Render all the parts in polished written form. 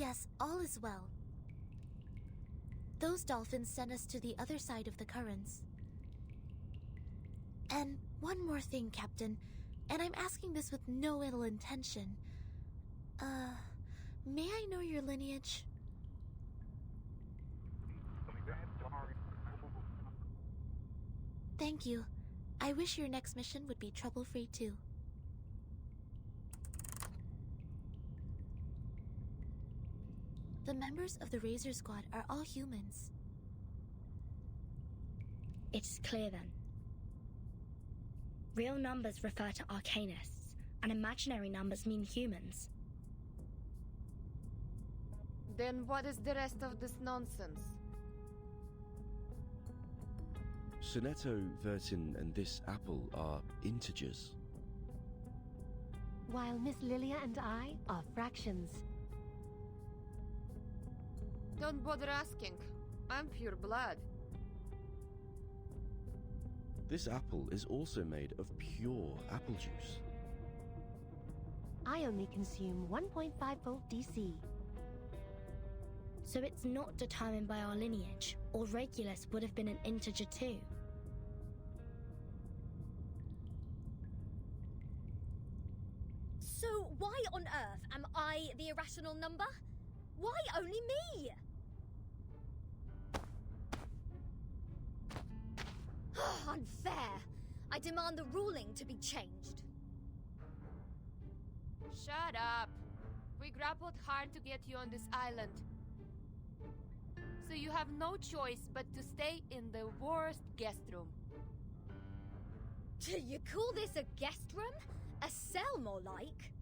Yes, all is well. Those dolphins sent us to the other side of the currents. And one more thing, Captain, and I'm asking this with no ill intention. May I know your lineage? Thank you. I wish your next mission would be trouble-free too. The members of the Razor Squad are all humans. It's clear then. Real numbers refer to arcanists, and imaginary numbers mean humans. Then what is the rest of this nonsense? Sonetto, Vertin, and this apple are integers. While Miss Lilia and I are fractions. Don't bother asking. I'm pure blood. This apple is also made of pure apple juice. I only consume 1.5 volt DC. So it's not determined by our lineage, or Regulus would have been an integer too. So why on earth am I the irrational number? Why only me? Unfair! I demand the ruling to be changed. Shut up! We grappled hard to get you on this island. So you have no choice but to stay in the worst guest room. You call this a guest room? A cell, more like?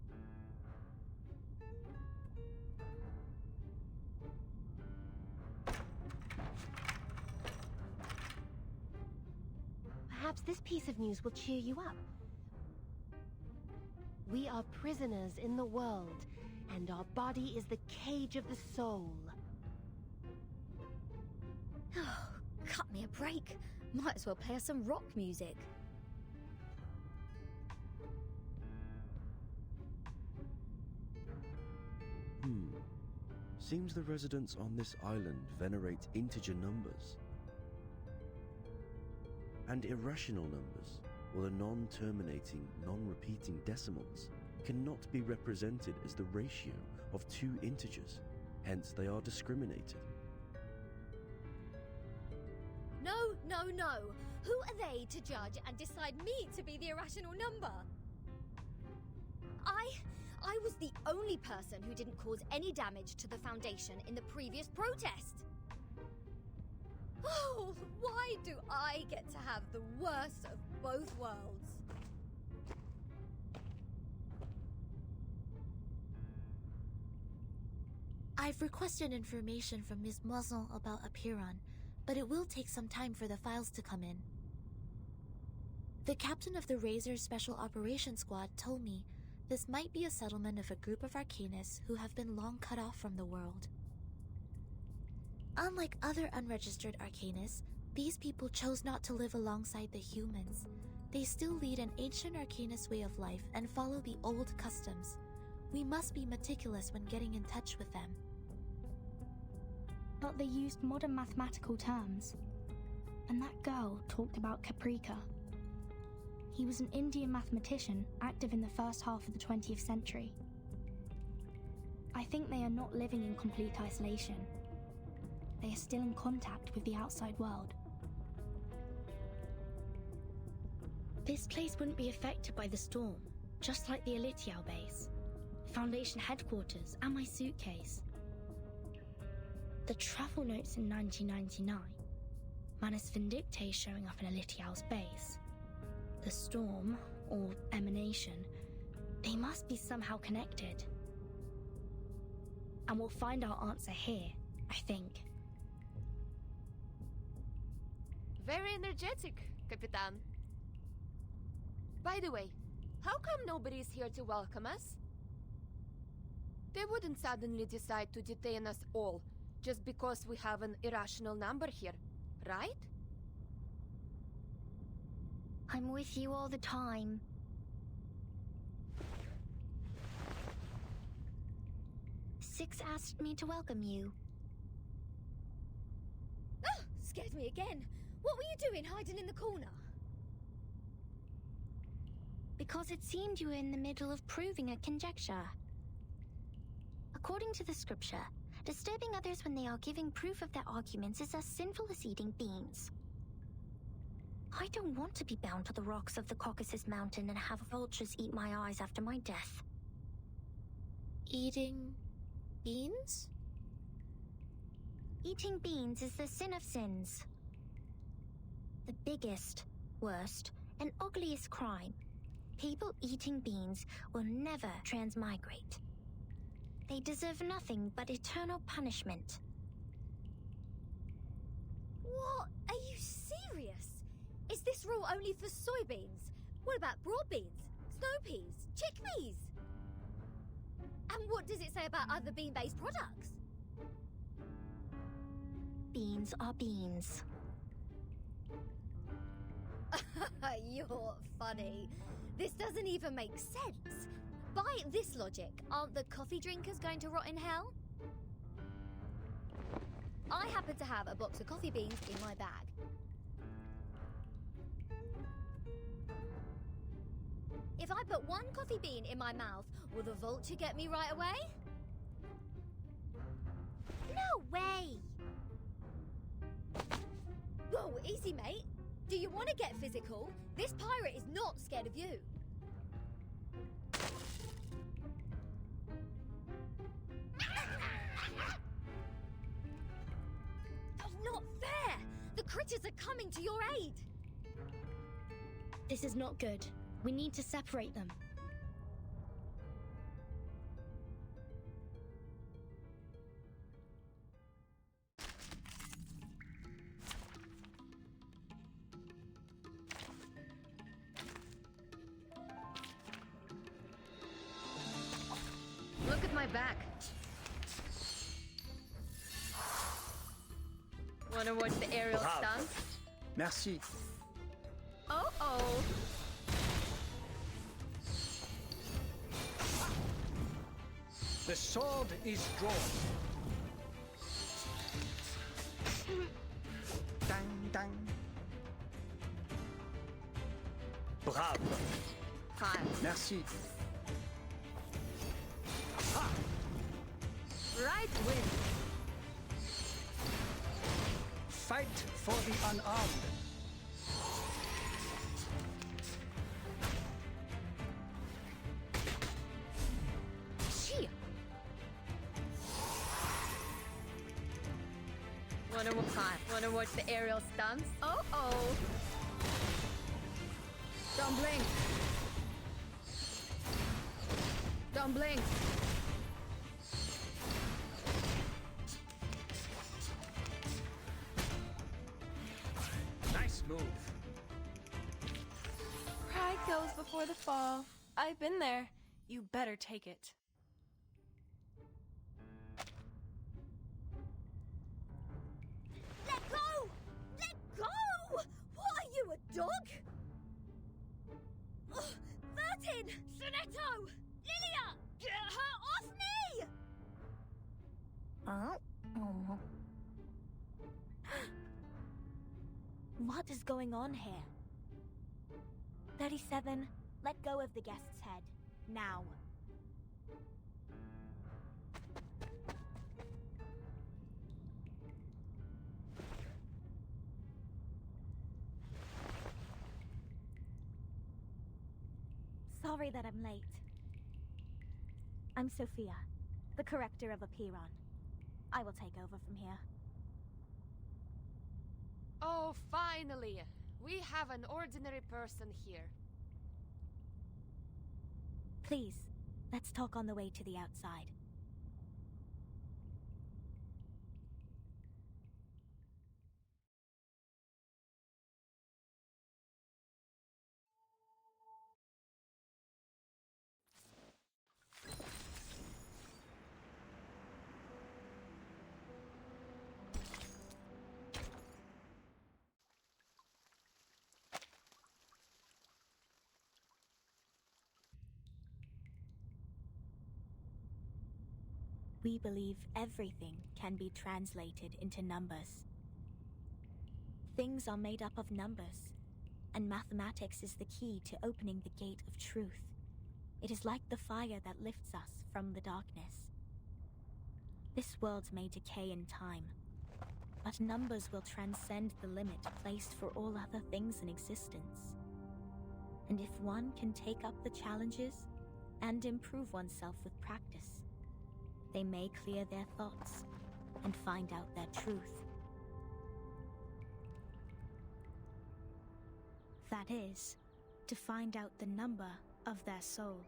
Perhaps this piece of news will cheer you up. We are prisoners in the world, and our body is the cage of the soul. Oh, cut me a break. Might as well play us some rock music. Seems the residents on this island venerate integer numbers. And irrational numbers, or the non-terminating, non-repeating decimals, cannot be represented as the ratio of two integers, hence they are discriminated. No, no, no. Who are they to judge and decide me to be the irrational number? I was the only person who didn't cause any damage to the Foundation in the previous protest. Oh, why do I get to have the worst of both worlds? I've requested information from Ms. Moisson about Apiron, but it will take some time for the files to come in. The captain of the Razor Special Operations Squad told me this might be a settlement of a group of Arcanists who have been long cut off from the world. Unlike other unregistered Arcanists, these people chose not to live alongside the humans. They still lead an ancient Arcanist way of life and follow the old customs. We must be meticulous when getting in touch with them. But they used modern mathematical terms. And that girl talked about Caprica. He was an Indian mathematician active in the first half of the 20th century. I think they are not living in complete isolation. They are still in contact with the outside world. This place wouldn't be affected by the storm, just like the Elitiao base, Foundation headquarters, and my suitcase. The travel notes in 1999, Manus Vindictae showing up in Elitiao's base. The storm, or emanation, they must be somehow connected. And we'll find our answer here, I think. Very energetic, Capitan. By the way, how come nobody's here to welcome us? They wouldn't suddenly decide to detain us all just because we have an irrational number here, right? I'm with you all the time. Six asked me to welcome you. Oh, scared me again. What were you doing hiding in the corner? Because it seemed you were in the middle of proving a conjecture. According to the scripture, disturbing others when they are giving proof of their arguments is as sinful as eating beans. I don't want to be bound to the rocks of the Caucasus Mountain and have vultures eat my eyes after my death. Eating beans? Eating beans is the sin of sins. The biggest, worst, and ugliest crime. People eating beans will never transmigrate. They deserve nothing but eternal punishment. What? Are you serious? Is this rule only for soybeans? What about broad beans, snow peas, chickpeas? And what does it say about other bean-based products? Beans are beans. You're funny. This doesn't even make sense. By this logic, aren't the coffee drinkers going to rot in hell? I happen to have a box of coffee beans in my bag. If I put one coffee bean in my mouth, will the vulture get me right away? No way! Whoa, easy, mate. Do you want to get physical? This pirate is not scared of you. That's not fair! The critters are coming to your aid! This is not good. We need to separate them. Look at my back. Wanna watch the aerial Bravo. stunts? Merci. Oh. The sword is drawn. Dang, dang. Bravo. Fine. Merci. Right win. Fight for the unarmed. Gee. Wanna watch the aerial stunts? Oh. Don't blink. Don't blink. Nice move. Pride goes before the fall. I've been there. You better take it. Let go! Let go! What are you, a dog? Ugh, Vertin! Sonetto! Lilia! Get her off me! Oh. What is going on here? 37, let go of the guest's head. Now. Sorry that I'm late. I'm Sophia, the corrector of Apiron. I will take over from here. Oh, finally! We have an ordinary person here. Please, let's talk on the way to the outside. we believe everything can be translated into numbers. Things are made up of numbers, and mathematics is the key to opening the gate of truth. It is like the fire that lifts us from the darkness. This world may decay in time, but numbers will transcend the limit placed for all other things in existence. And if one can take up the challenges and improve oneself with practice, they may clear their thoughts and find out their truth. That is, to find out the number of their soul.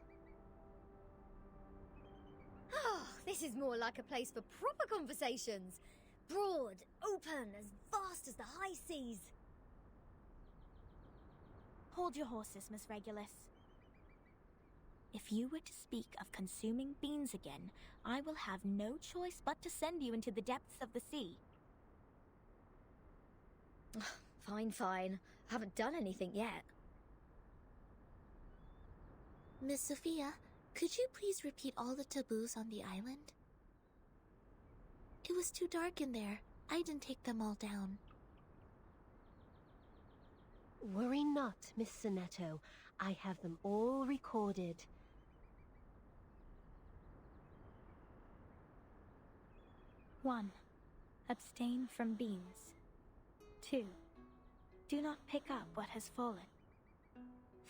Oh, this is more like a place for proper conversations. Broad, open, as vast as the high seas. Hold your horses, Miss Regulus. If you were to speak of consuming beans again, I will have no choice but to send you into the depths of the sea. Fine, fine. Haven't done anything yet. Miss Sophia, could you please repeat all the taboos on the island? It was too dark in there. I didn't take them all down. Worry not, Miss Sonetto. I have them all recorded. One, abstain from beans. 2, do not pick up what has fallen.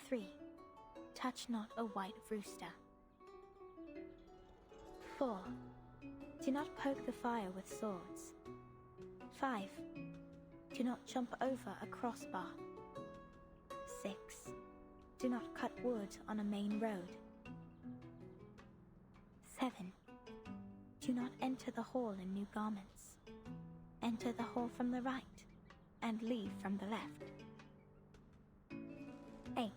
3, touch not a white rooster. 4, do not poke the fire with swords. 5, do not jump over a crossbar. 6, do not cut wood on a main road. 7, do not enter the hall in new garments. Enter the hall from the right and leave from the left. 8,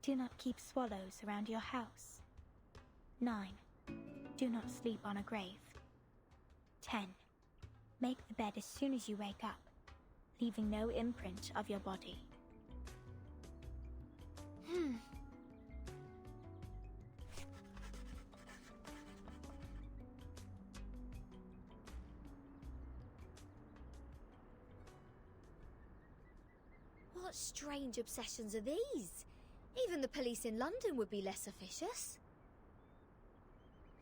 do not keep swallows around your house. 9, do not sleep on a grave. 10, make the bed as soon as you wake up, leaving no imprint of your body. What strange obsessions are these? Even the police in London would be less officious.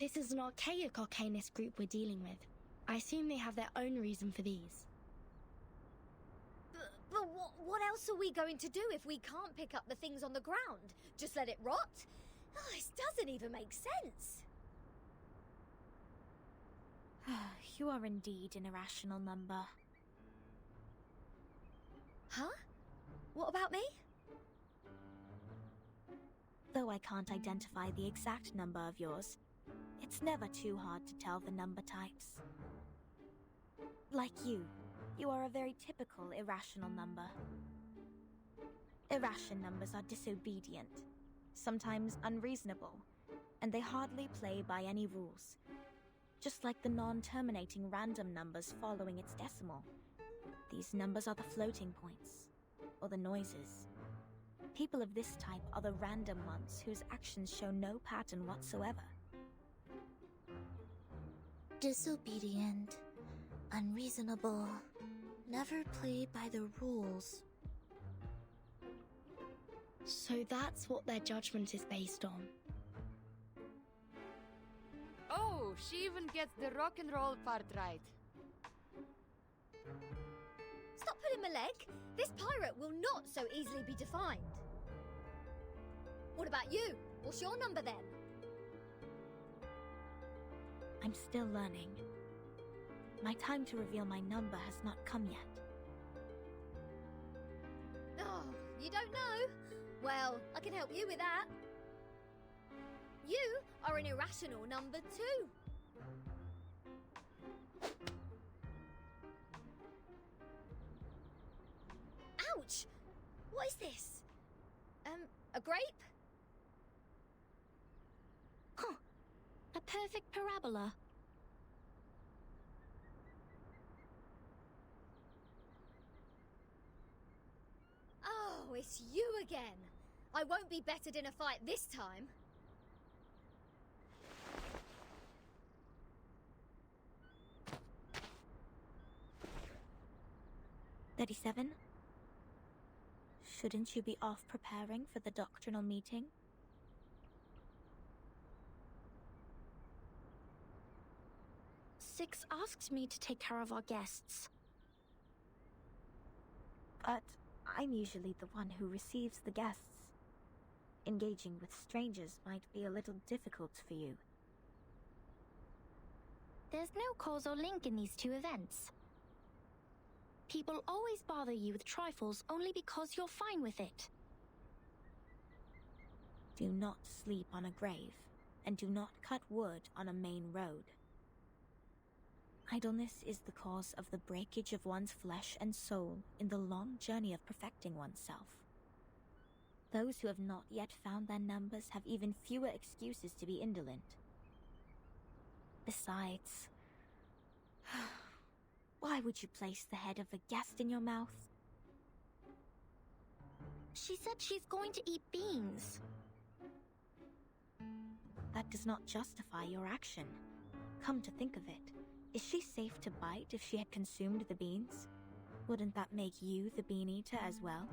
This is an archaic arcanist group we're dealing with. I assume they have their own reason for these. But what else are we going to do if we can't pick up the things on the ground? Just let it rot? Oh, this doesn't even make sense. You are indeed an irrational number. Huh? What about me? Though I can't identify the exact number of yours, it's never too hard to tell the number types. Like you are a very typical irrational number. Irrational numbers are disobedient, sometimes unreasonable, and they hardly play by any rules. Just like the non-terminating random numbers following its decimal. These numbers are the floating points, or the noises. People of this type are the random ones whose actions show no pattern whatsoever. Disobedient, unreasonable, never play by the rules. So that's what their judgment is based on. Oh, she even gets the rock and roll part right. Stop pulling my leg. This pirate will not so easily be defined. What about you? What's your number then? I'm still learning. My time to reveal my number has not come yet. Oh, you don't know? Well, I can help you with that. You are an irrational number 2. Ouch! What is this? A grape? Huh. A perfect parabola. Oh, it's you again. I won't be bettered in a fight this time. 37? Shouldn't you be off preparing for the doctrinal meeting? Six asked me to take care of our guests. But I'm usually the one who receives the guests. Engaging with strangers might be a little difficult for you. There's no causal link in these two events. People always bother you with trifles only because you're fine with it. Do not sleep on a grave, and do not cut wood on a main road. Idleness is the cause of the breakage of one's flesh and soul in the long journey of perfecting oneself. Those who have not yet found their numbers have even fewer excuses to be indolent. Besides, why would you place the head of a guest in your mouth? She said she's going to eat beans. That does not justify your action. Come to think of it, is she safe to bite if she had consumed the beans? Wouldn't that make you the bean eater as well?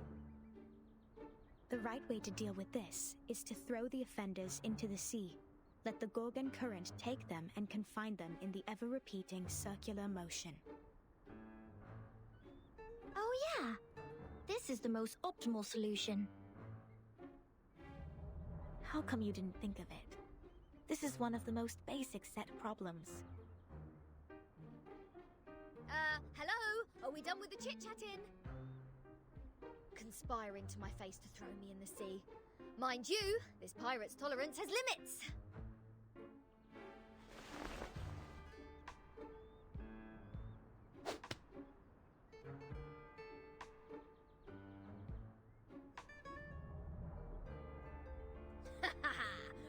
The right way to deal with this is to throw the offenders into the sea. Let the Gorgon current take them and confine them in the ever-repeating circular motion. Oh yeah, this is the most optimal solution. How come you didn't think of it? This is one of the most basic set problems. Hello? Are we done with the chit-chatting? Conspiring to my face to throw me in the sea. Mind you, this pirate's tolerance has limits.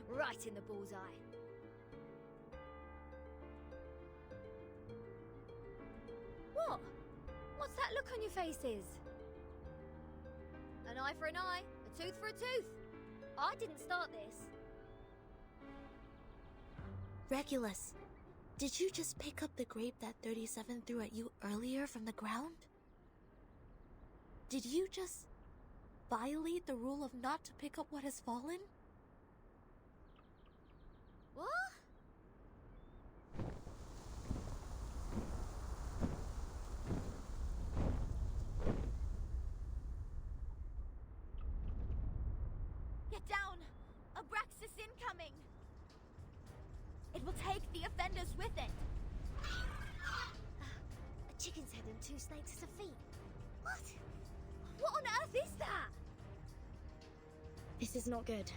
Right in the bullseye. What? What's that look on your faces? An eye for an eye, a tooth for a tooth. I didn't start this. Regulus, did you just pick up the grape that 37 threw at you earlier from the ground? Did you just violate the rule of not to pick up what has fallen? What? Get down! Abraxas incoming! It will take the offenders with it! A chicken's head and two snakes as a feet. What? What on earth is that? This is not good.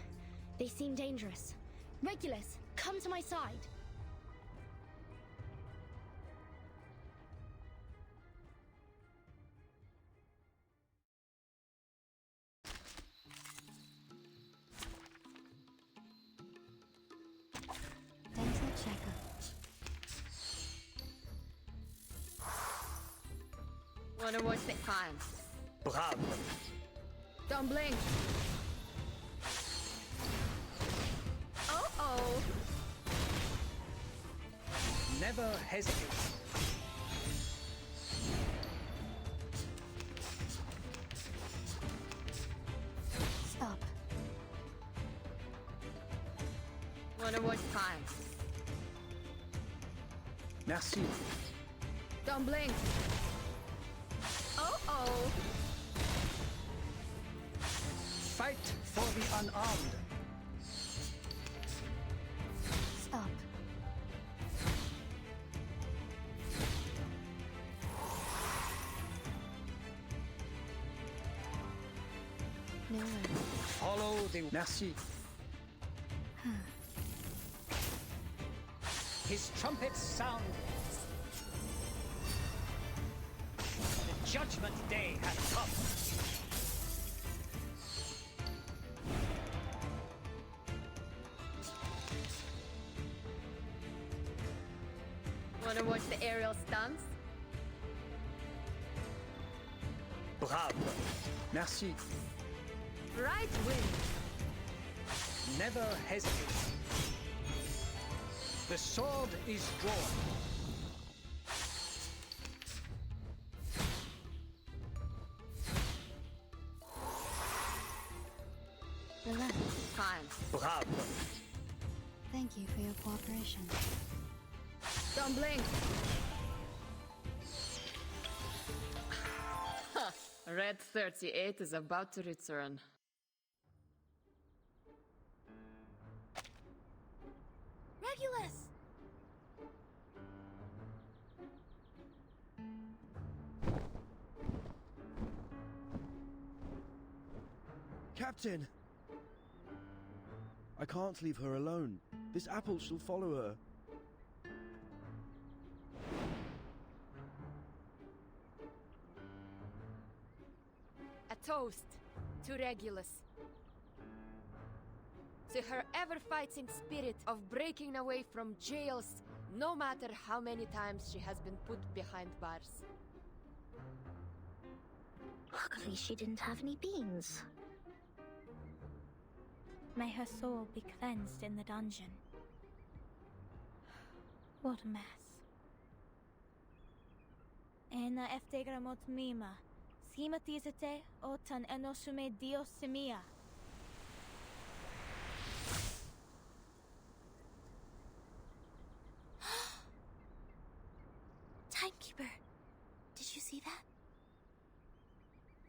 They seem dangerous. Regulus, come to my side. Dental checker. Wanna watch the time? Bravo. Don't blink. Oh. Never hesitate. Stop. Wanna watch time? Merci. Don't blink. Oh. Fight for the unarmed. Stop. No. Follow the merci. His trumpets sound. The judgment day has come. Wanna watch the aerial stunts? Bravo. Merci. Right wing. Never hesitate. The sword is drawn. cooperation. Don't blink! Red 38 is about to return. Regulus! Captain! I can't leave her alone. This apple shall follow her. A toast to Regulus. To her ever-fighting spirit of breaking away from jails, no matter how many times she has been put behind bars. Luckily, she didn't have any beans. May her soul be cleansed in the dungeon. What a mess. Ena eftegramot mima. Simatizete otan enosume dios semia. Timekeeper, did you see that?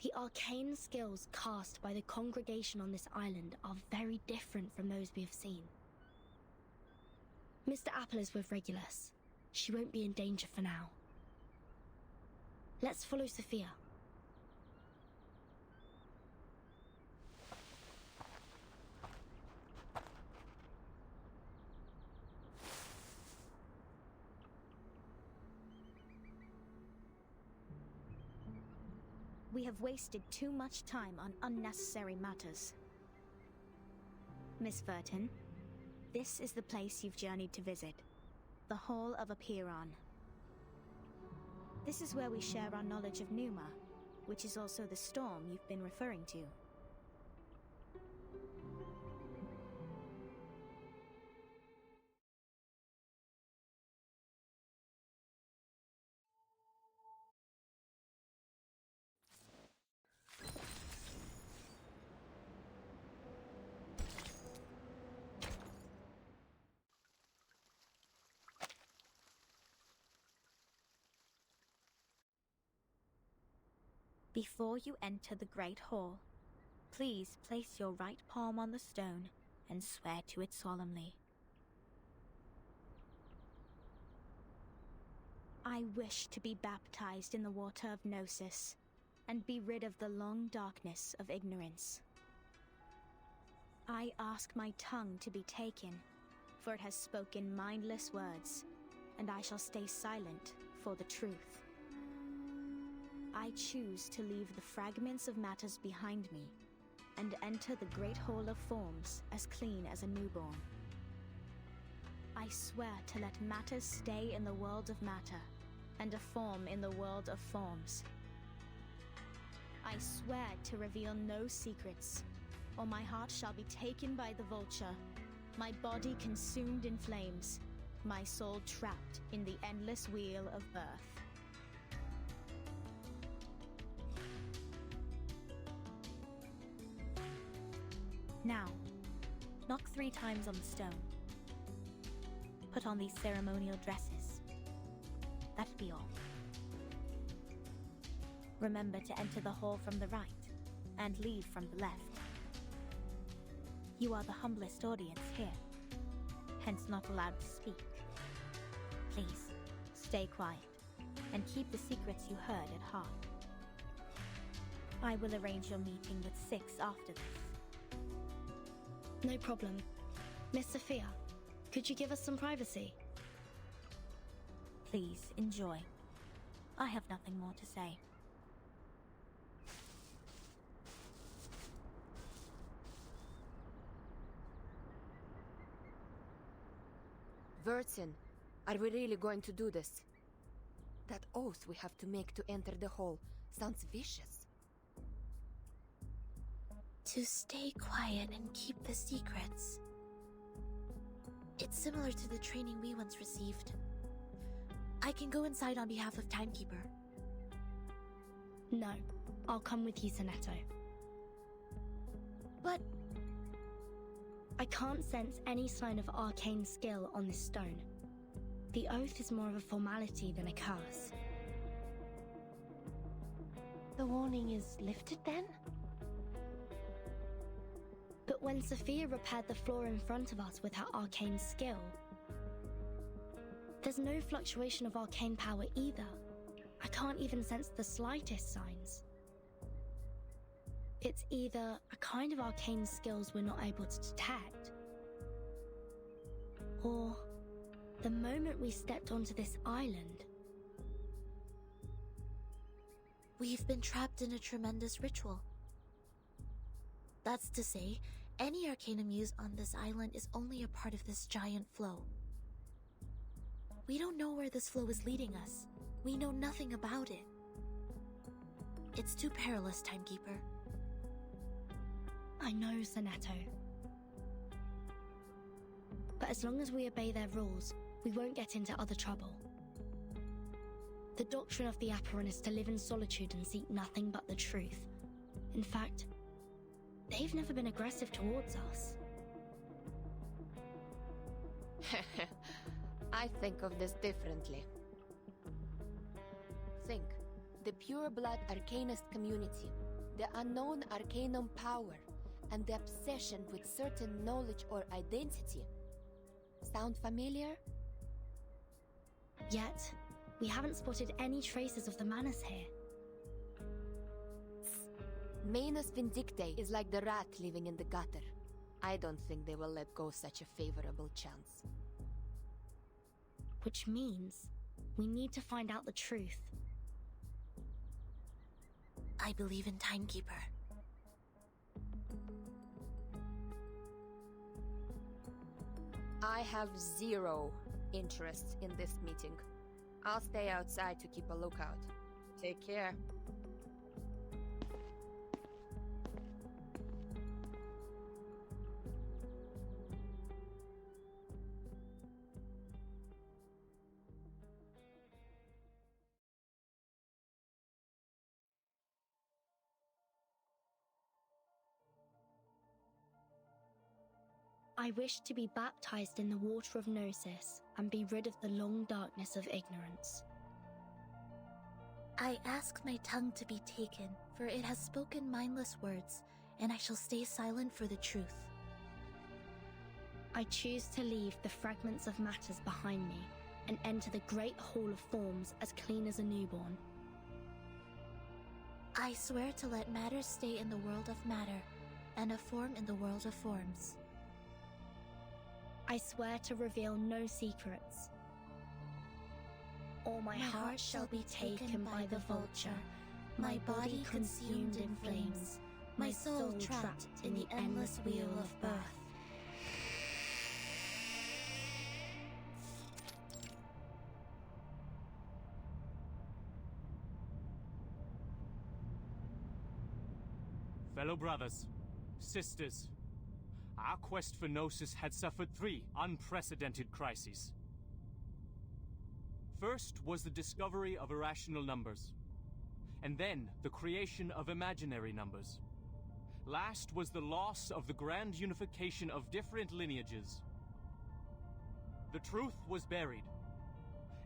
The arcane skills cast by the congregation on this island are very different from those we have seen. Mr. Apple is with Regulus. She won't be in danger for now. Let's follow Sophia. We have wasted too much time on unnecessary matters. Miss Verton, this is the place you've journeyed to visit. The Hall of Apiron. This is where we share our knowledge of Numa, which is also the storm you've been referring to. Before you enter the Great Hall, please place your right palm on the stone and swear to it solemnly. I wish to be baptized in the water of Gnosis and be rid of the long darkness of ignorance. I ask my tongue to be taken, for it has spoken mindless words, and I shall stay silent for the truth. I choose to leave the fragments of matters behind me and enter the Great Hall of Forms as clean as a newborn. I swear to let matters stay in the world of matter and a form in the world of forms. I swear to reveal no secrets, or my heart shall be taken by the vulture, my body consumed in flames, my soul trapped in the endless wheel of birth. Now, knock 3 times on the stone. Put on these ceremonial dresses. That'd be all. Remember to enter the hall from the right, and leave from the left. You are the humblest audience here, hence not allowed to speak. Please, stay quiet, and keep the secrets you heard at heart. I will arrange your meeting with 6 after this. No problem. Miss Sophia, could you give us some privacy? Please, enjoy. I have nothing more to say. Vertin, are we really going to do this? That oath we have to make to enter the hall sounds vicious. To stay quiet and keep the secrets. It's similar to the training we once received. I can go inside on behalf of Timekeeper. No, I'll come with you, Sonetto. But I can't sense any sign of arcane skill on this stone. The oath is more of a formality than a curse. The warning is lifted then? But when Sophia repaired the floor in front of us with her arcane skill, there's no fluctuation of arcane power either. I can't even sense the slightest signs. It's either a kind of arcane skills we're not able to detect, or the moment we stepped onto this island, We've been trapped in a tremendous ritual. That's to say, any arcanum used on this island is only a part of this giant flow. We don't know where this flow is leading us. We know nothing about it. It's too perilous, Timekeeper. I know, Sonetto. But as long as we obey their rules, we won't get into other trouble. The doctrine of the Aperon is to live in solitude and seek nothing but the truth. In fact, they've never been aggressive towards us. I think of this differently. Think, the pure-blood arcanist community, the unknown arcanum power, and the obsession with certain knowledge or identity. Sound familiar? Yet, we haven't spotted any traces of the Manus here. Manus Vindictae is like the rat living in the gutter. I don't think they will let go such a favorable chance. Which means we need to find out the truth. I believe in Timekeeper. I have zero interest in this meeting. I'll stay outside to keep a lookout. Take care. I wish to be baptized in the water of Gnosis and be rid of the long darkness of ignorance. I ask my tongue to be taken, for it has spoken mindless words, and I shall stay silent for the truth. I choose to leave the fragments of matters behind me and enter the great hall of forms as clean as a newborn. I swear to let matter stay in the world of matter, and a form in the world of forms. I swear to reveal no secrets. All my heart shall be taken by the vulture, my body consumed in flames, my soul trapped in the endless wheel of birth. Fellow brothers, sisters, our quest for Gnosis had suffered 3 unprecedented crises. First was the discovery of irrational numbers, and then the creation of imaginary numbers. Last was the loss of the grand unification of different lineages. The truth was buried,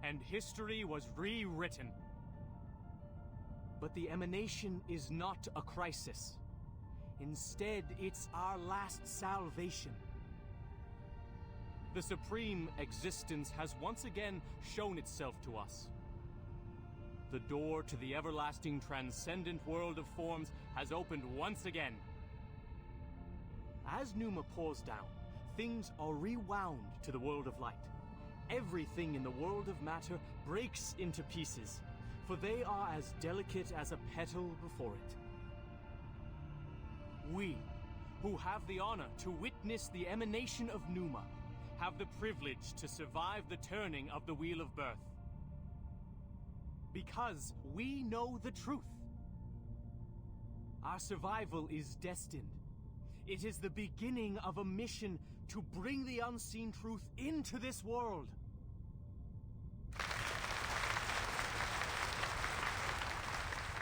and history was rewritten. But the emanation is not a crisis. Instead, it's our last salvation. The supreme existence has once again shown itself to us. The door to the everlasting transcendent world of forms has opened once again. As Numa pours down, things are rewound to the world of light. Everything in the world of matter breaks into pieces, for they are as delicate as a petal before it. We, who have the honor to witness the emanation of Numa, have the privilege to survive the turning of the Wheel of Birth. Because we know the truth. Our survival is destined. It is the beginning of a mission to bring the unseen truth into this world.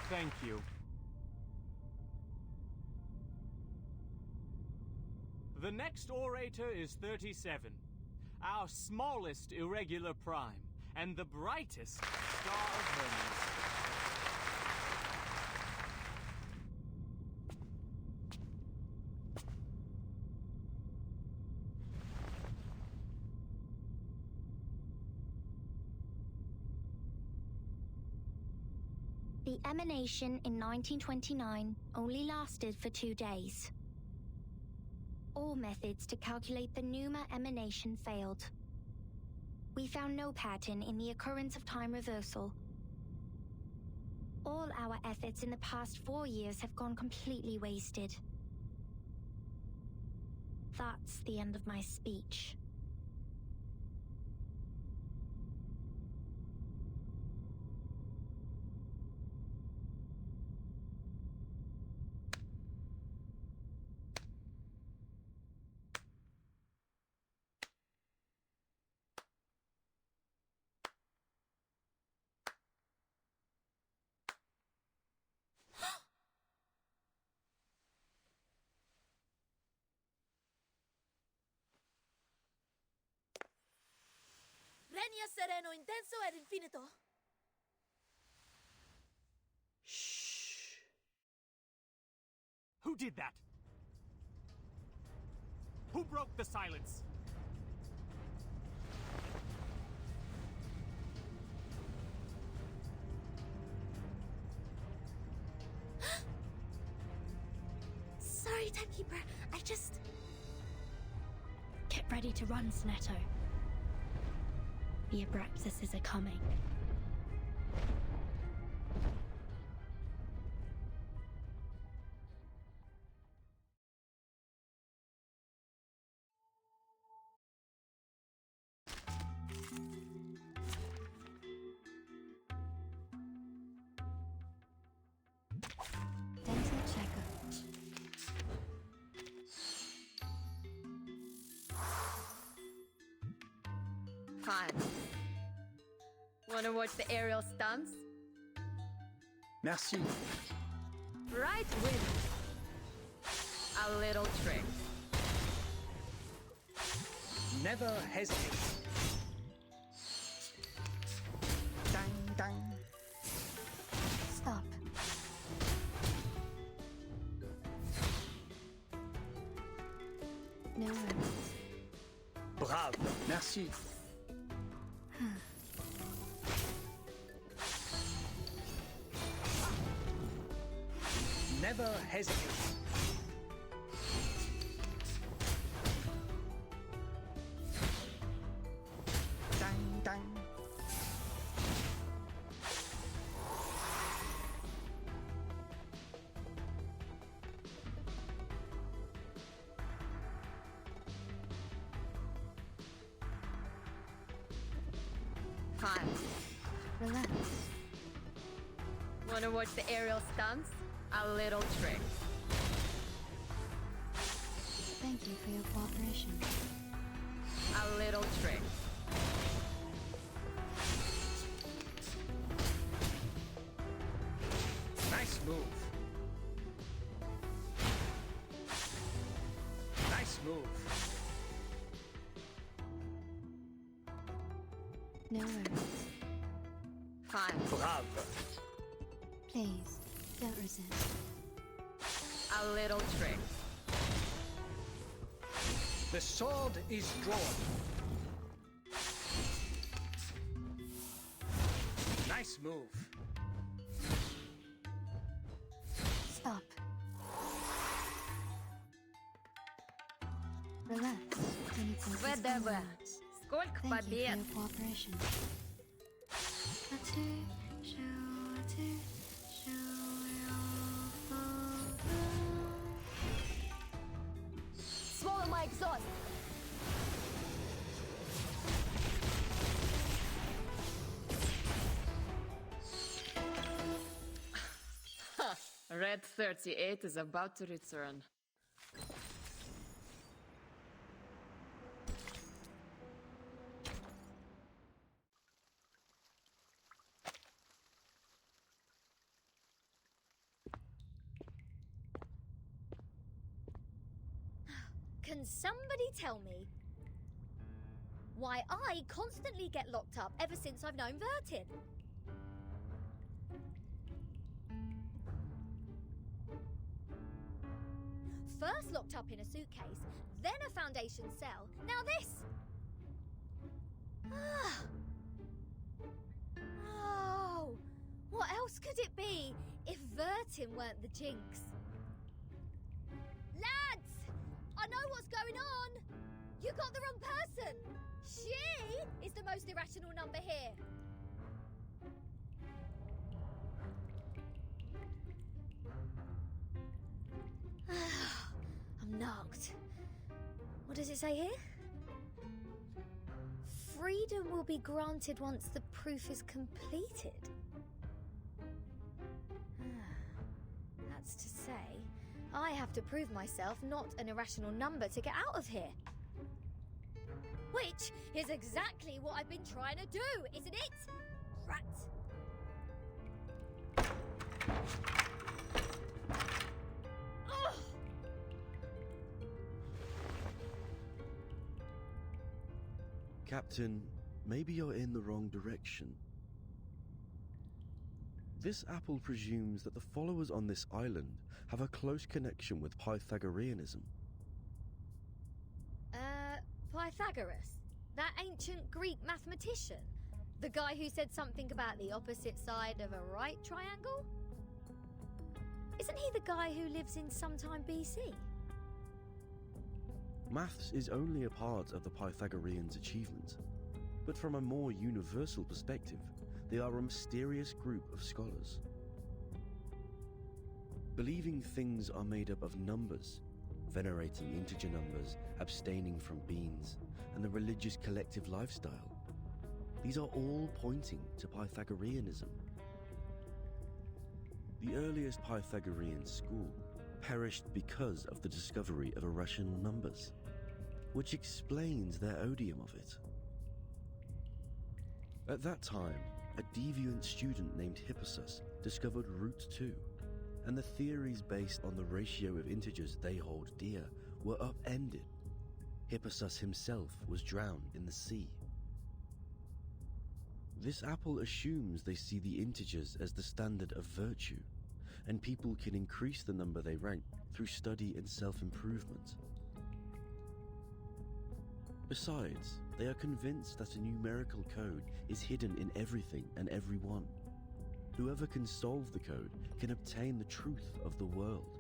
Thank you. The The next orator is 37, our smallest irregular prime, and the brightest star of Hermes. The emanation in 1929 only lasted for 2 days. All methods to calculate the Numa emanation failed. We found no pattern in the occurrence of time reversal. All our efforts in the past 4 years have gone completely wasted. That's the end of my speech. Regna sereno intenso ed infinito. Shh. Who did that? Who broke the silence? Sorry, Timekeeper. I just... Get ready to run, Snetto. The Abraptuses are coming. Dental checkup. Fine. Wanna watch the aerial stunts? Merci. Right wing. A little trick. Never hesitate. Dang, dang. Stop. No worries. Bravo. Merci. Never hesitate. Dang, dang. Fine. Relax. Wanna watch the aerial stunts? A little trick. Thank you for your cooperation. A little trick. Nice move. Nice move. No worries. Fine. Bravo. Please, don't resist. A little trick. The sword is drawn. Nice move. Stop. Relax. Any questions? ВДВ. Сколько Thank you for побед? your cooperation. Swallow my exhaust. Red 38 is about to return. Can somebody tell me why I constantly get locked up ever since I've known Vertin? First locked up in a suitcase, then a Foundation cell, now this! Oh, what else could it be if Vertin weren't the jinx? Lads! I know what's going on! You got the wrong person! She is the most irrational number here! I'm knocked. What does it say here? Freedom will be granted once the proof is completed. That's to say, I have to prove myself not an irrational number to get out of here. Which is exactly what I've been trying to do, isn't it? Rat. Ugh. Captain, maybe you're in the wrong direction. This apple presumes that the followers on this island have a close connection with Pythagoreanism. Pythagoras? That ancient Greek mathematician? The guy who said something about the opposite side of a right triangle? Isn't he the guy who lives in sometime BC? Maths is only a part of the Pythagoreans' achievement, but from a more universal perspective, they are a mysterious group of scholars. Believing things are made up of numbers, venerating integer numbers, abstaining from beans, and the religious collective lifestyle. These are all pointing to Pythagoreanism. The earliest Pythagorean school perished because of the discovery of irrational numbers, which explains their odium of it. At that time, a deviant student named Hippasus discovered root 2, and the theories based on the ratio of integers they hold dear were upended. Hippasus himself was drowned in the sea. This apple assumes they see the integers as the standard of virtue, and people can increase the number they rank through study and self-improvement. Besides, they are convinced that a numerical code is hidden in everything and everyone. Whoever can solve the code can obtain the truth of the world.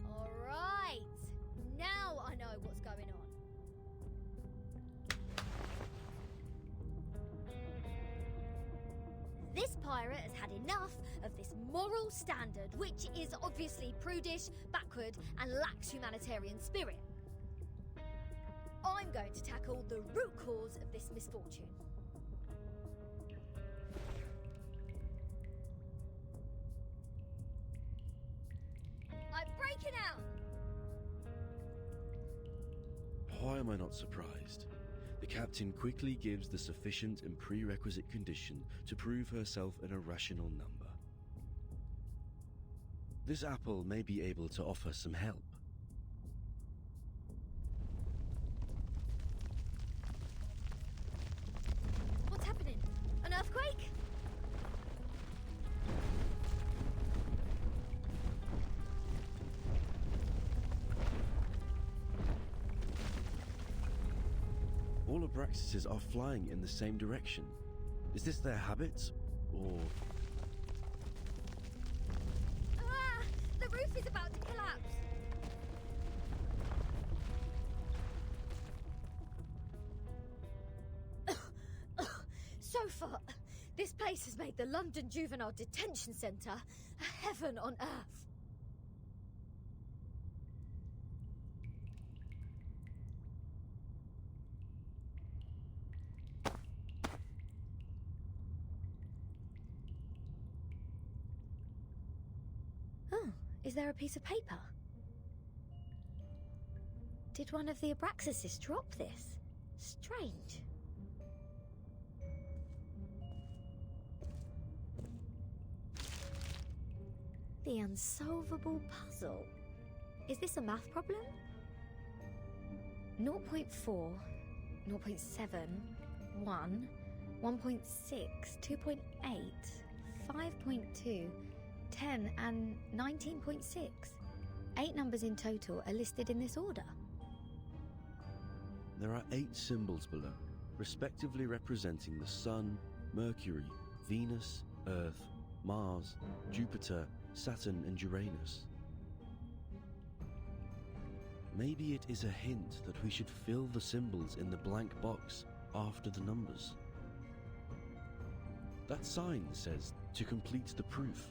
All right, now I know what's going on. This pirate has had enough of this moral standard, which is obviously prudish, backward, and lacks humanitarian spirit. I'm going to tackle the root cause of this misfortune. I'm breaking out! Why am I not surprised? The captain quickly gives the sufficient and prerequisite condition to prove herself an irrational number. This apple may be able to offer some help. What's happening? An earthquake? All Abraxases are flying in the same direction. Is this their habit, or... Ah! The roof is about to collapse! So far, this place has made the London Juvenile Detention Centre a heaven on earth. Oh, is there a piece of paper? Did one of the Abraxases drop this? Strange. The unsolvable puzzle. Is this a math problem? 0.4, 0.7, 1, 1.6, 2.8, 5.2, 10, and 19.6. 8 numbers in total are listed in this order. There are 8 symbols below, respectively representing the Sun, Mercury, Venus, Earth, Mars, Jupiter, Saturn, and Uranus. Maybe it is a hint that we should fill the symbols in the blank box after the numbers. That sign says to complete the proof.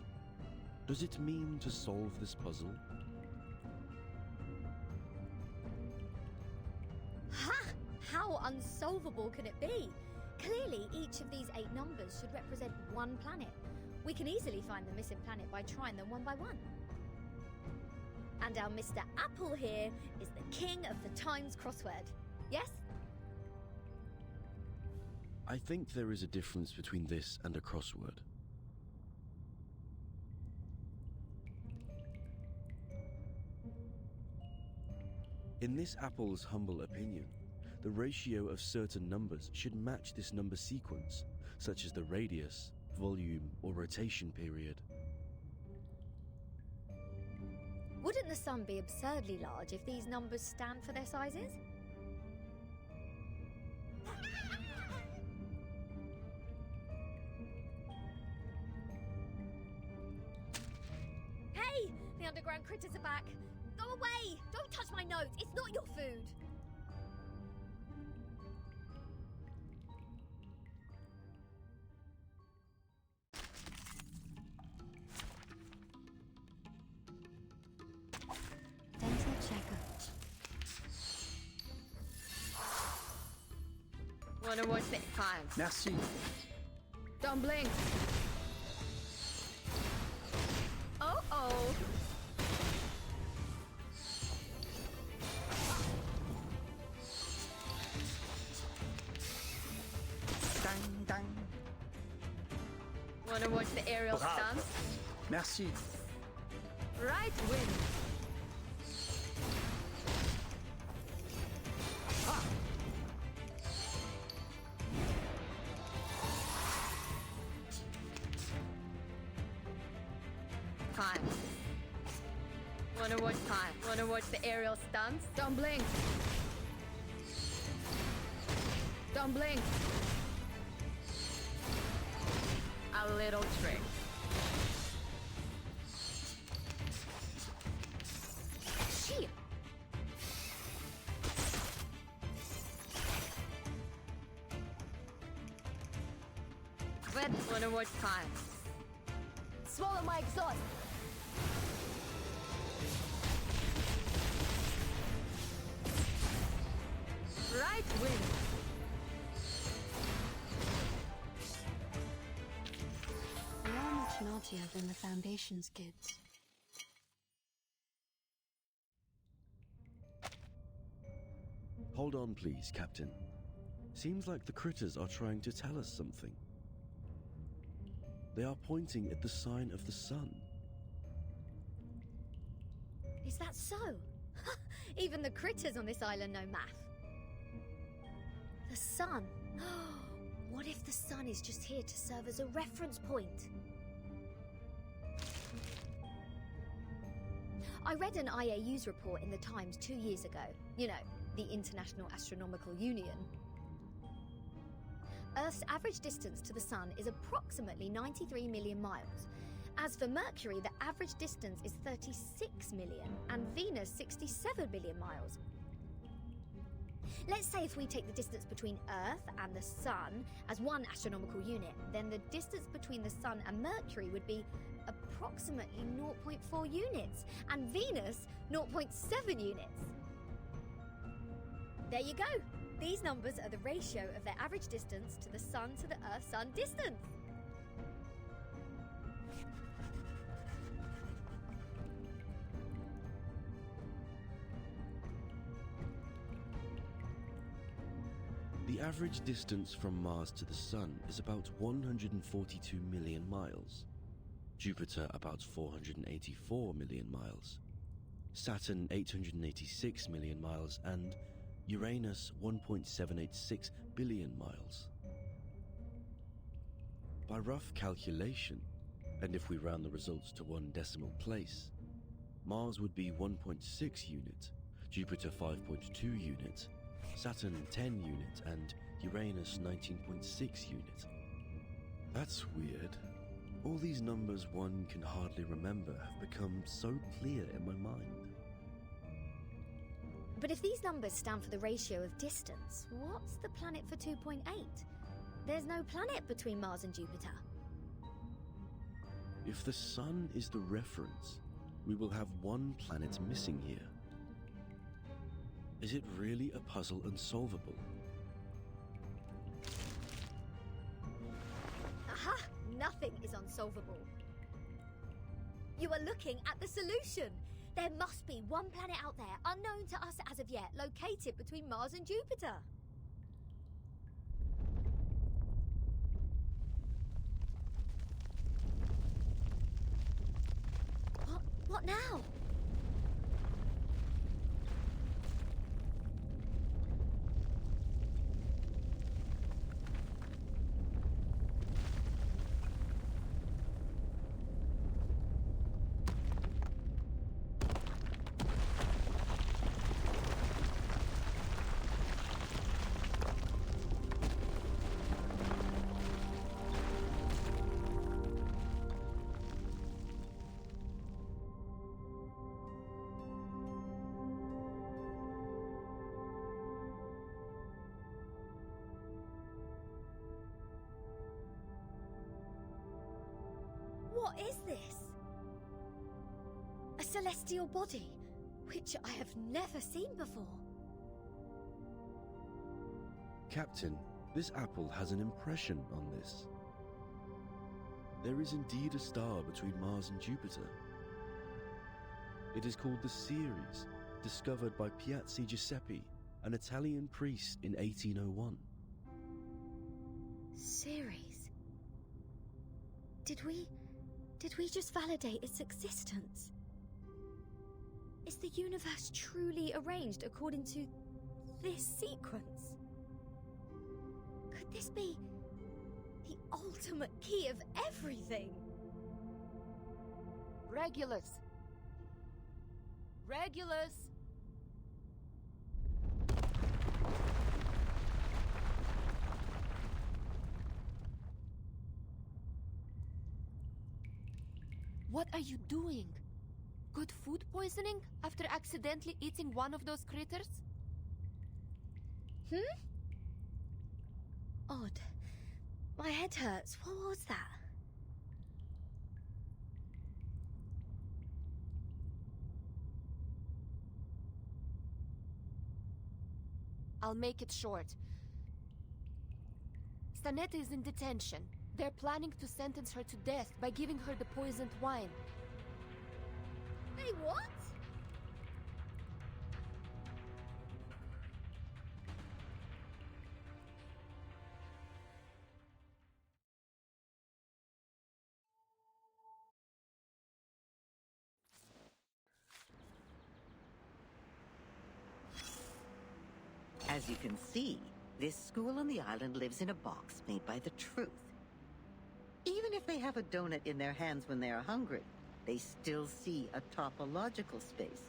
Does it mean to solve this puzzle? Ha! How unsolvable can it be? Clearly, each of these 8 numbers should represent one planet. We can easily find the missing planet by trying them one by one. And our Mr. Apple here is the king of the Times crossword. Yes? I think there is a difference between this and a crossword. In this Apple's humble opinion, the ratio of certain numbers should match this number sequence, such as the radius, volume, or rotation period. Wouldn't the sun be absurdly large if these numbers stand for their sizes? Hey! The underground critters are back! Go away! Don't touch my notes! It's not your food! Dental checkup. Wanna watch the time? Merci. Don't blink. Oh. Dang, dang. Wanna watch the aerial Bravo. stunts? Merci. Right win. Time. Wanna watch time? Wanna watch the aerial stunts? Don't blink. Don't blink. A little trick. Shit. But wanna watch time? Swallow my exhaust. Right wing. We are much naughtier than the Foundation's kids. Hold on, please, Captain. Seems like the critters are trying to tell us something. They are pointing at the sign of the sun. Is that so? Even the critters on this island know math. The sun. What if the sun is just here to serve as a reference point? I read an IAU's report in the Times 2 years ago. You know, the International Astronomical Union. Earth's average distance to the sun is approximately 93 million miles. As for Mercury, the average distance is 36 million, and Venus 67 million miles. Let's say if we take the distance between Earth and the Sun as one astronomical unit, then the distance between the Sun and Mercury would be approximately 0.4 units, and Venus 0.7 units. There you go. These numbers are the ratio of their average distance to the Sun to the Earth-Sun distance. The average distance from Mars to the Sun is about 142 million miles. Jupiter about 484 million miles. Saturn 886 million miles, and Uranus 1.786 billion miles. By rough calculation, and if we round the results to one decimal place, Mars would be 1.6 unit, Jupiter 5.2 unit, Saturn 10 unit, and Uranus 19.6 unit. That's weird. All these numbers one can hardly remember have become so clear in my mind. But if these numbers stand for the ratio of distance, what's the planet for 2.8? There's no planet between Mars and Jupiter. If the Sun is the reference, we will have one planet missing here. Is it really a puzzle unsolvable? Aha! Nothing is unsolvable. You are looking at the solution. There must be one planet out there, unknown to us as of yet, located between Mars and Jupiter. What now? What is this? A celestial body, which I have never seen before. Captain, this apple has an impression on this. There is indeed a star between Mars and Jupiter. It is called the Ceres, discovered by Piazzi Giuseppe, an Italian priest in 1801. Ceres? Did we just validate its existence? Is the universe truly arranged according to this sequence? Could this be the ultimate key of everything? Regulus! Regulus! What are you doing? Good food poisoning after accidentally eating one of those critters? Odd. My head hurts. What was that? I'll make it short. Stanetta is in detention. They're planning to sentence her to death by giving her the poisoned wine. Hey, what? As you can see, this school on the island lives in a box made by the truth. Even if they have a donut in their hands when they are hungry, they still see a topological space.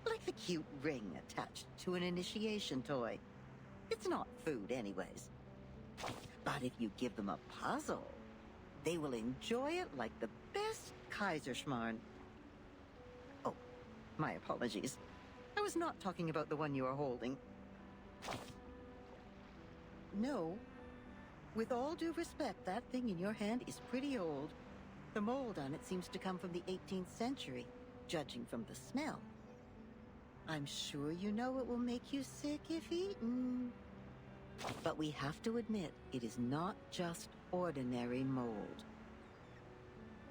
Like the cute ring attached to an initiation toy. It's not food anyways. But if you give them a puzzle, they will enjoy it like the best Kaiserschmarrn. Oh, my apologies. I was not talking about the one you are holding. No. With all due respect, that thing in your hand is pretty old. The mold on it seems to come from the 18th century, judging from the smell. I'm sure you know it will make you sick if eaten. But we have to admit, it is not just ordinary mold.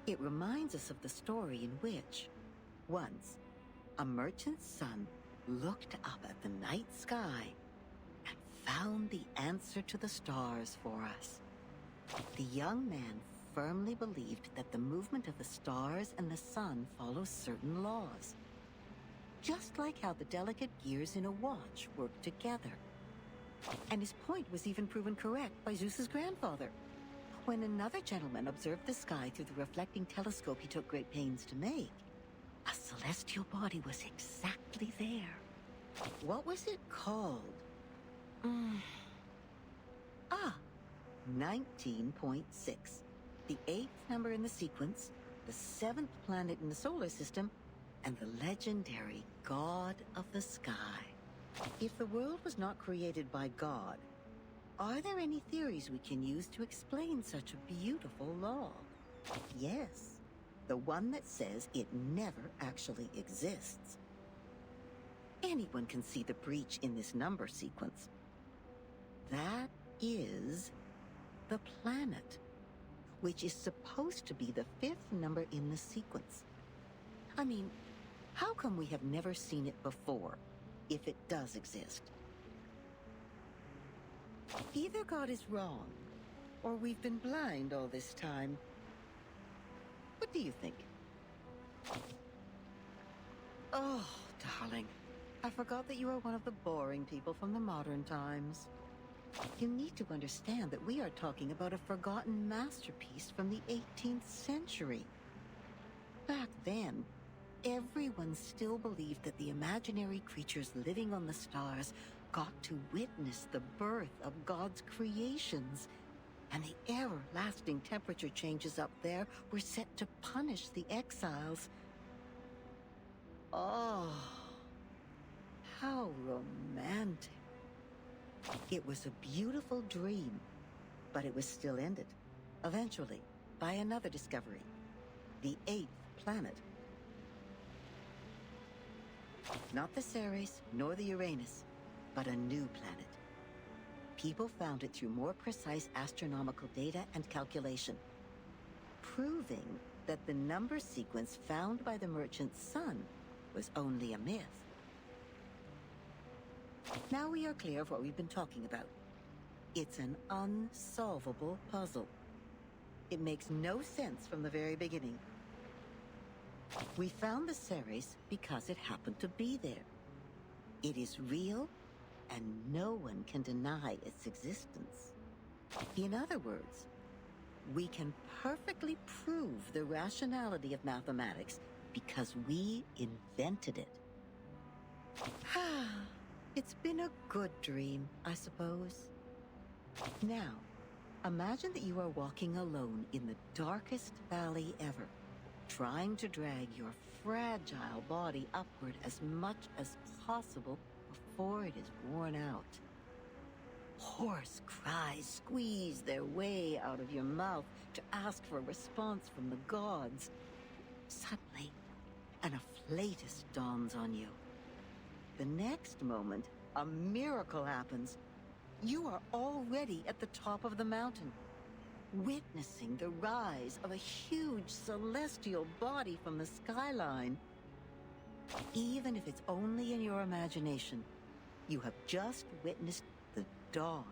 It reminds us of the story in which, once, a merchant's son looked up at the night sky and found the answer to the stars for us. The young man firmly believed that the movement of the stars and the sun follows certain laws. just like how the delicate gears in a watch work together. And his point was even proven correct by Zeus's grandfather. When another gentleman observed the sky through the reflecting telescope he took great pains to make, a celestial body was exactly there. What was it called? 19.6. The 8th number in the sequence, the 7th planet in the solar system, and the legendary God of the Sky. If the world was not created by God, are there any theories we can use to explain such a beautiful law? Yes, the one that says it never actually exists. Anyone can see the breach in this number sequence. That is the planet, which is supposed to be the 5th number in the sequence. I mean, how come we have never seen it before, if it does exist? Either God is wrong, or we've been blind all this time. What do you think? Oh, darling, I forgot that you are one of the boring people from the modern times. You need to understand that we are talking about a forgotten masterpiece from the 18th century. Back then, everyone still believed that the imaginary creatures living on the stars got to witness the birth of God's creations, and the everlasting temperature changes up there were set to punish the exiles. Oh, how romantic. It was a beautiful dream, but it was still ended, eventually, by another discovery, the 8th planet. Not the Ceres, nor the Uranus, but a new planet. People found it through more precise astronomical data and calculation, proving that the number sequence found by the merchant sun was only a myth. Now we are clear of what we've been talking about. It's an unsolvable puzzle. It makes no sense from the very beginning. We found the Ceres because it happened to be there. It is real, and no one can deny its existence. In other words, we can perfectly prove the rationality of mathematics because we invented it. It's been a good dream, I suppose. Now, imagine that you are walking alone in the darkest valley ever, trying to drag your fragile body upward as much as possible before it is worn out. Hoarse cries squeeze their way out of your mouth to ask for a response from the gods. Suddenly, an afflatus dawns on you. The next moment, a miracle happens. You are already at the top of the mountain, witnessing the rise of a huge celestial body from the skyline. Even if it's only in your imagination, you have just witnessed the dawn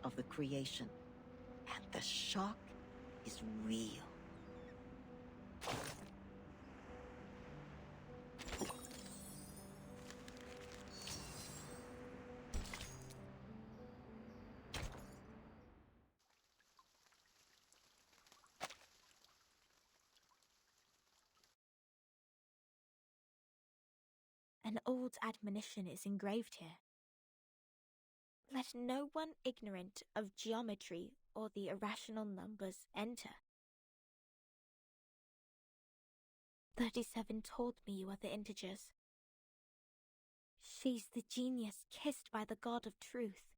of the creation, and the shock is real. An old admonition is engraved here. Let no one ignorant of geometry or the irrational numbers enter. 37 told me you are the integers. She's the genius kissed by the god of truth.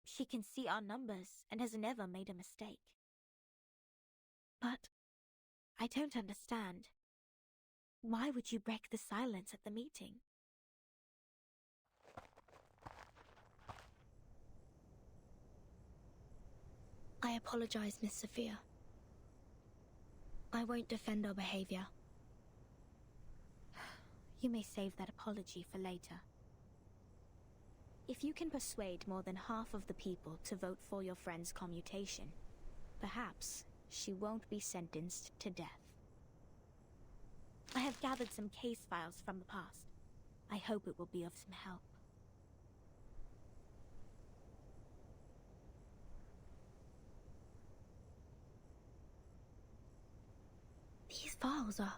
She can see our numbers and has never made a mistake. But I don't understand. Why would you break the silence at the meeting? I apologize, Miss Sophia. I won't defend our behavior. You may save that apology for later. If you can persuade more than half of the people to vote for your friend's commutation, perhaps she won't be sentenced to death. I have gathered some case files from the past. I hope it will be of some help. These files are...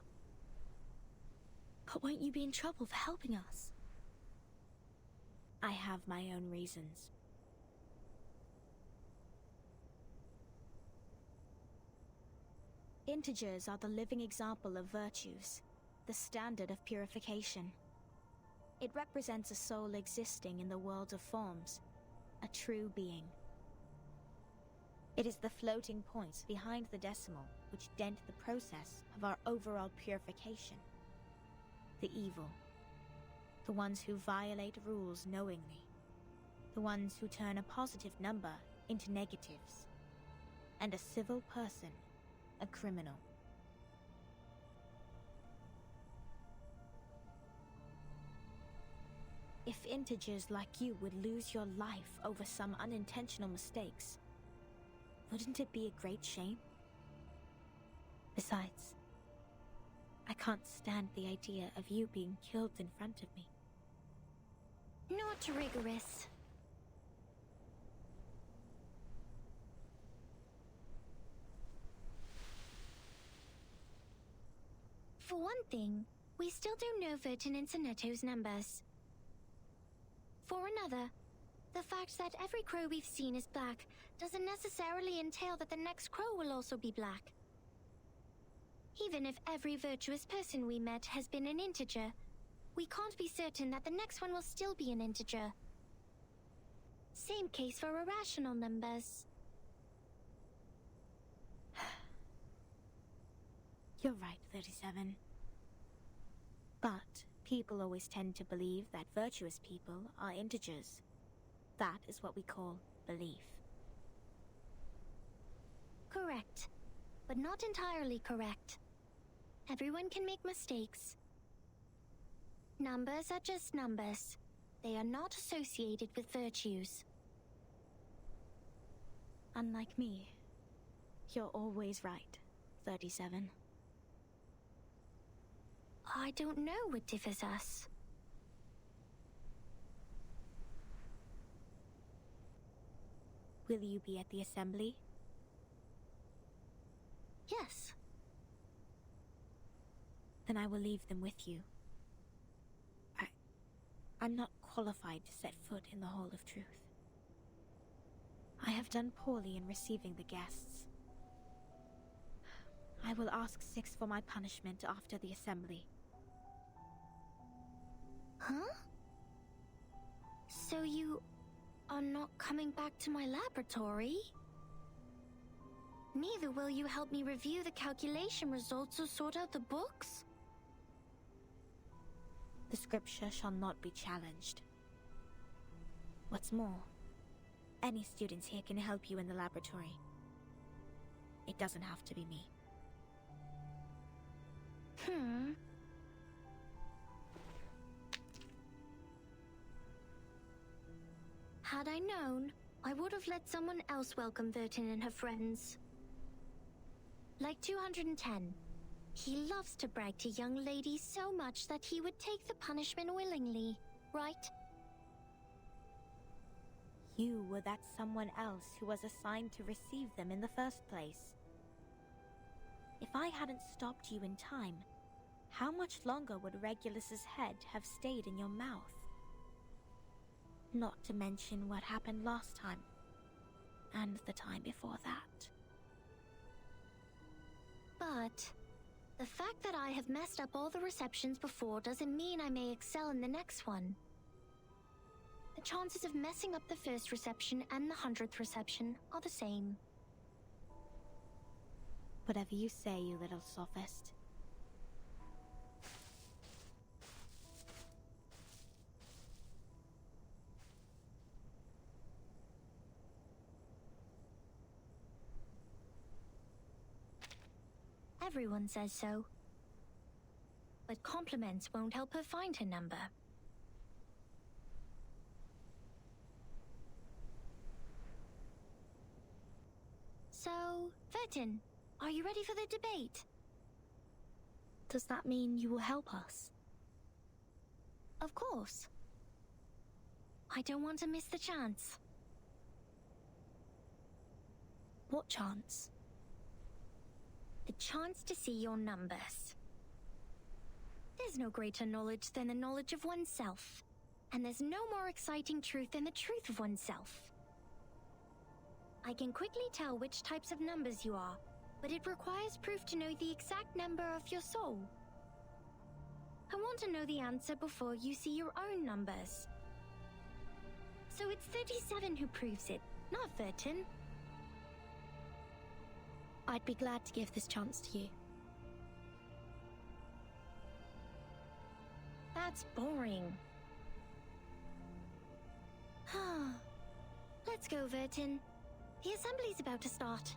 But won't you be in trouble for helping us? I have my own reasons. Integers are the living example of virtues, the standard of purification. It represents a soul existing in the world of forms, a true being. It is the floating points behind the decimal which dent the process of our overall purification. The evil. The ones who violate rules knowingly. The ones who turn a positive number into negatives. And a civil person, a criminal. If integers like you would lose your life over some unintentional mistakes, wouldn't it be a great shame? Besides, I can't stand the idea of you being killed in front of me. Not rigorous. For one thing, we still don't know Vertin and Sonetto's numbers. For another, the fact that every crow we've seen is black doesn't necessarily entail that the next crow will also be black. Even if every virtuous person we met has been an integer, we can't be certain that the next one will still be an integer. Same case for irrational numbers. You're right, 37. But people always tend to believe that virtuous people are integers. That is what we call belief. Correct, but not entirely correct. Everyone can make mistakes. Numbers are just numbers. They are not associated with virtues. Unlike me, you're always right, 37. I don't know what differs us. Will you be at the assembly? Yes. Then I will leave them with you. I'm not qualified to set foot in the Hall of Truth. I have done poorly in receiving the guests. I will ask 6 for my punishment after the assembly. Huh? So you are not coming back to my laboratory? Neither will you help me review the calculation results or sort out the books? The scripture shall not be challenged. What's more, any students here can help you in the laboratory. It doesn't have to be me. Had I known, I would have let someone else welcome Vertin and her friends. Like 210. He loves to brag to young ladies so much that he would take the punishment willingly, right? You were that someone else who was assigned to receive them in the first place. If I hadn't stopped you in time, how much longer would Regulus's head have stayed in your mouth? Not to mention what happened last time, and the time before that. But the fact that I have messed up all the receptions before doesn't mean I may excel in the next one. The chances of messing up the first reception and the 100th reception are the same. Whatever you say, you little sophist. Everyone says so. But compliments won't help her find her number. So, Vertin, are you ready for the debate? Does that mean you will help us? Of course. I don't want to miss the chance. What chance? The chance to see your numbers. There's no greater knowledge than the knowledge of oneself. And there's no more exciting truth than the truth of oneself. I can quickly tell which types of numbers you are, but it requires proof to know the exact number of your soul. I want to know the answer before you see your own numbers. So it's 37 who proves it, not Vertin. I'd be glad to give this chance to you. That's boring. Let's go, Vertin. The assembly's about to start.